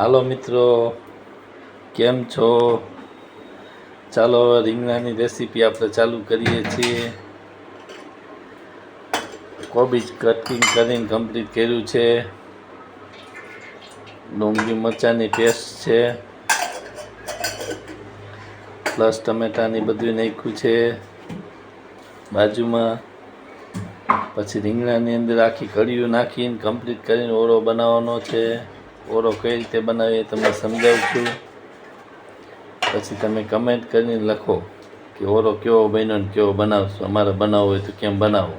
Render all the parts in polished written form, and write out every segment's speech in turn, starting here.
હાલો મિત્રો, કેમ છો? ચાલો હવે રીંગણાની રેસીપી આપણે ચાલુ કરીએ છીએ. કોબીજ કટિંગ કરીને કમ્પ્લીટ કર્યું છે. ડુંગળી મરચાંની પેસ્ટ છે, પ્લસ ટમેટાની બધું નાખ્યું છે બાજુમાં. પછી રીંગણાની અંદર આખી કળીઓ નાખીને કમ્પ્લીટ કરીને ઓળો બનાવવાનો છે. ઓળો કઈ રીતે બનાવીએ તમને સમજાવું છું. પછી તમે કમેન્ટ કરીને લખો કે ઓળો કેવો બન્યો ને કેવો બનાવશો. અમારે બનાવવો હોય તો કેમ બનાવો.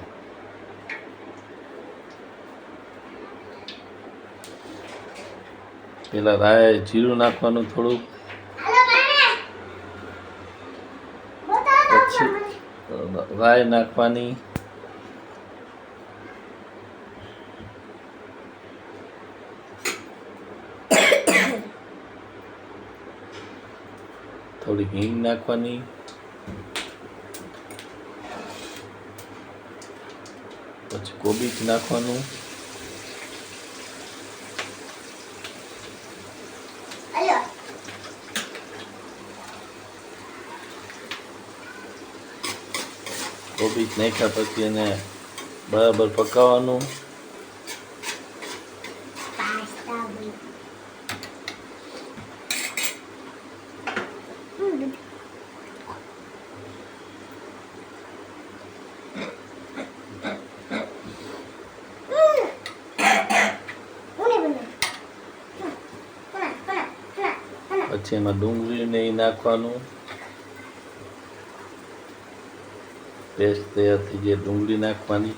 પેલા રાય જીરું નાખવાનું થોડુંક, પછી રાય નાખવાની, થોડી હિંગ નાખવાની, પછી કોબીજ નાખવાનું, કોબીજ નાખ્યા પછી એને બરાબર પકાવવાનું. પછી એમાં ડુંગળીને નાખવાનું. પેસ્ટ તૈયાર થઈ જાય, ડુંગળી નાખવાની,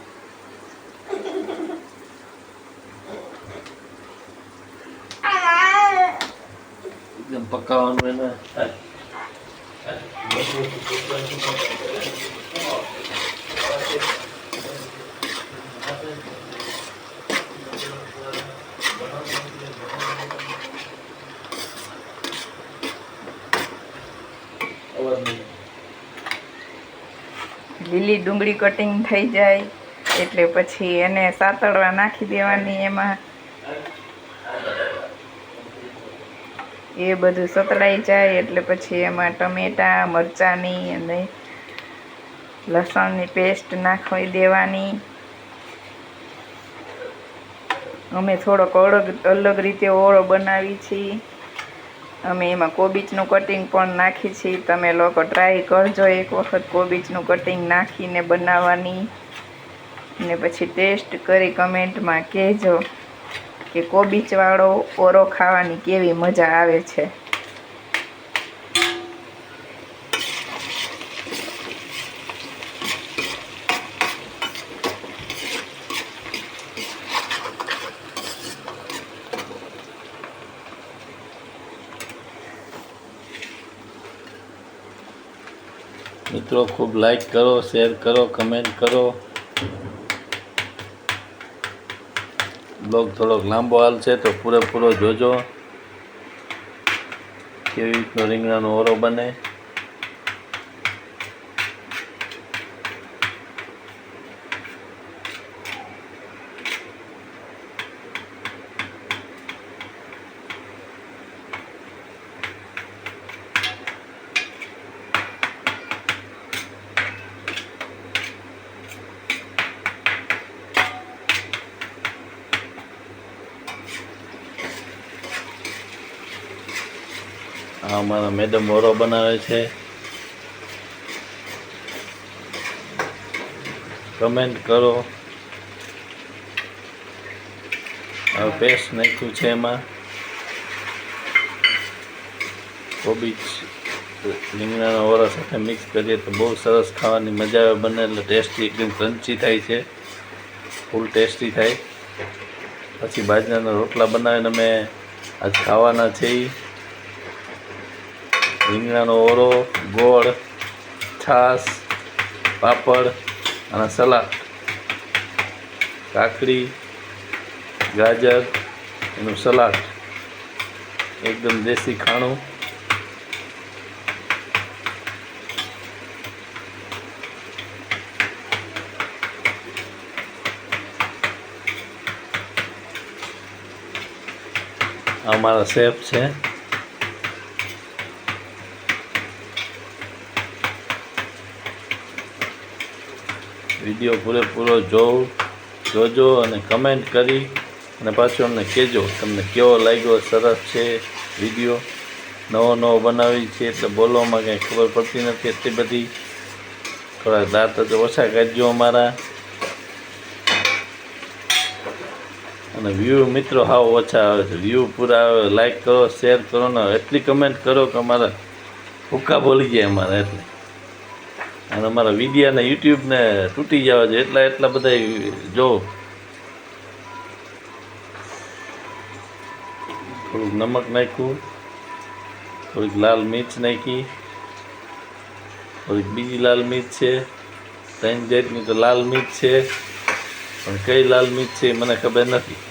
એકદમ પકાવવાનું એને. લીલી ડુંગળી કટિંગ થઈ જાય એટલે પછી એને સાતળવા નાખી દેવાની. એમાં એ બધું સતળાઈ જાય એટલે પછી એમાં ટમેટા મરચાંની અને લસણની પેસ્ટ નાખી દેવાની. અમે થોડોક અલગ રીતે ઓળો બનાવી છીએ. અમે એમાં કોબીજનું કટિંગ પણ નાખી છીએ. તમે લોકો ટ્રાય કરજો એક વખત કોબીજનું કટિંગ નાખીને બનાવવાની. ને પછી ટેસ્ટ કરી કમેન્ટમાં કહેજો કે કોબીજવાળો ઓળો ખાવાની કેવી મજા આવે છે. મિત્રો ખૂબ લાઈક કરો, શેર કરો, કમેન્ટ કરો. બ્લોગ થોડોક લાંબો હાલશે તો પૂરેપૂરો જોજો કેવી રીતનો રીંગણાનો ઓળો બને. આ અમારા મેડમ ઓળો બનાવે છે. કમેન્ટ કરો. હવે પેસ્ટ નાખ્યું છે એમાં કોબીજ રીંગણાના ઓળા સાથે મિક્સ કરીએ તો બહુ સરસ ખાવાની મજા આવે. બને એટલે ટેસ્ટી, એકદમ ક્રન્ચી થાય છે, ફૂલ ટેસ્ટી થાય. પછી બાજરાના રોટલા બનાવીને અમે આજ ખાવાના છે. રીંગણાનો ઓળો, ગોળ, છાશ, પાપડ અને સલાડ, કાકડી, ગાજર એનું સલાડ, એકદમ દેશી ખાણું. આ મારા શેફ છે. વિડીયો પૂરેપૂરો જોજો અને કમેન્ટ કરી અને પાછું અમને કહેજો તમને કેવો લાગ્યો. સરસ છે વિડીયો, નવો બનાવી છે એટલે બોલવામાં કંઈ ખબર પડતી નથી એટલી બધી. થોડાક દાંત તો ઓછા કાઢજો અમારા. અને વ્યૂ મિત્રો હાવ ઓછા આવે છે. વ્યૂ પૂરા આવે. લાઈક કરો, શેર કરો ને એટલી કમેન્ટ કરો કે અમારા ભૂકા બોલી જાય અમારા. એટલે અને અમારા વિડીયાને યુટ્યુબને તૂટી જવા છે એટલા બધા જો. થોડુંક નમક નાખ્યું, થોડીક લાલ મિર્ચ નાખી, થોડીક બીજી લાલ મિર્ચ છે, 3 જાતની તો લાલ મિર્ચ છે, પણ કઈ લાલ મિર્ચ છે મને ખબર નથી.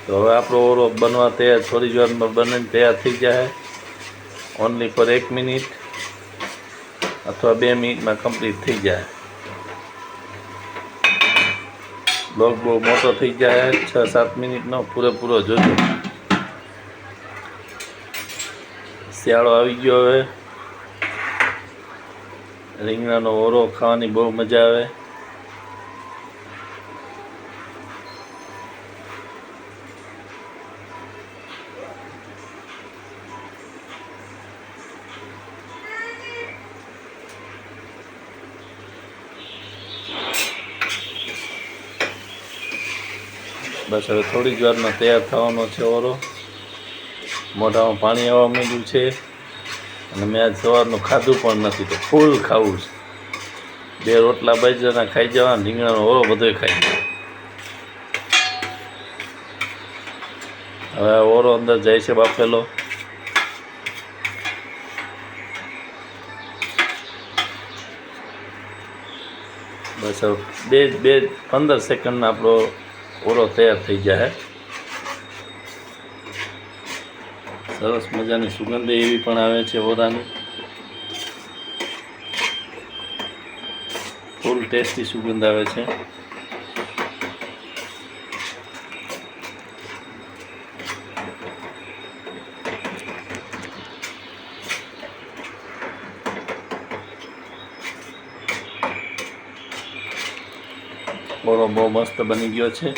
તો હવે આપણો ઓરો બનવા તૈયાર, થોડી જ વારમાં બનીને તૈયાર થઈ જાય. ઓનલી ફોર 1 મિનિટ અથવા 2 મિનિટમાં કમ્પ્લીટ થઈ જાય. બ્લોગ બહુ મોટો થઈ જાય, 6-7 મિનિટનો પૂરેપૂરો જોજો. શિયાળો આવી ગયો હવે. રીંગણાનો ઓરો ખાવાની બહુ મજા આવે. બસ હવે થોડી જ વારમાં તૈયાર થવાનો છે ઓરો. મોઢામાં પાણી આવવા માંડ્યું છે અને મેં આજ સવારનું ખાધું પણ નથી તો ફૂલ ખાવું છે. 2 રોટલા બાજરાના ખાઈ જવાના, રીંગણાનો ઓરો બધોય ખાઈ જવાનો. હવે ઓરો અંદર જાય છે બાફેલો. બસ હવે 15 સેકન્ડમાં આપણો ઓરો તૈયાર થઈ જાય. સરસ મજાની સુગંધ એવી પણ આવે છે ઓરાની. ફૂલ ટેસ્ટી સુગંધ આવે છે. ઓરો બહુ મસ્ત બની ગયો છે.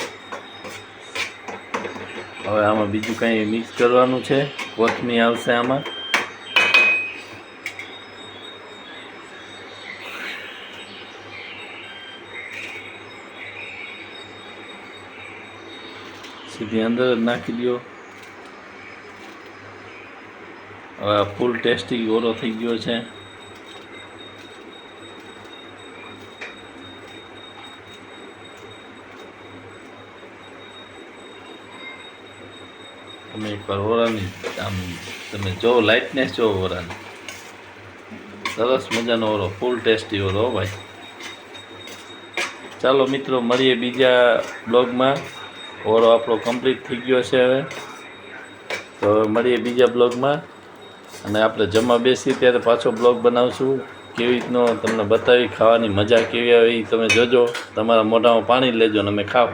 હવે આમાં બીજું કંઈ મિક્સ કરવાનું છે. કોથમીર આવશે આમાં. સીધી અંદર જ નાખી દો. હવે આ ફૂલ ટેસ્ટી ઓરો થઈ ગયો છે. તમે એકવાર ઓરાની આમ તમે જો લાઇટનેસ જો ઓરાની. સરસ મજાનો ઓરો, ફૂલ ટેસ્ટી ઓરો ભાઈ. ચાલો મિત્રો મળીએ બીજા બ્લોગમાં. ઓરો આપણો કમ્પ્લીટ થઈ ગયો છે હવે. તો હવે મળીએ બીજા બ્લોગમાં અને આપણે જમવા બેસીએ ત્યારે પાછો બ્લોગ બનાવશું. કેવી રીતનો તમને બતાવી ખાવાની મજા કેવી આવે એ તમે જોજો. તમારા મોઢામાં પાણી લેજો ને અમે ખાવ.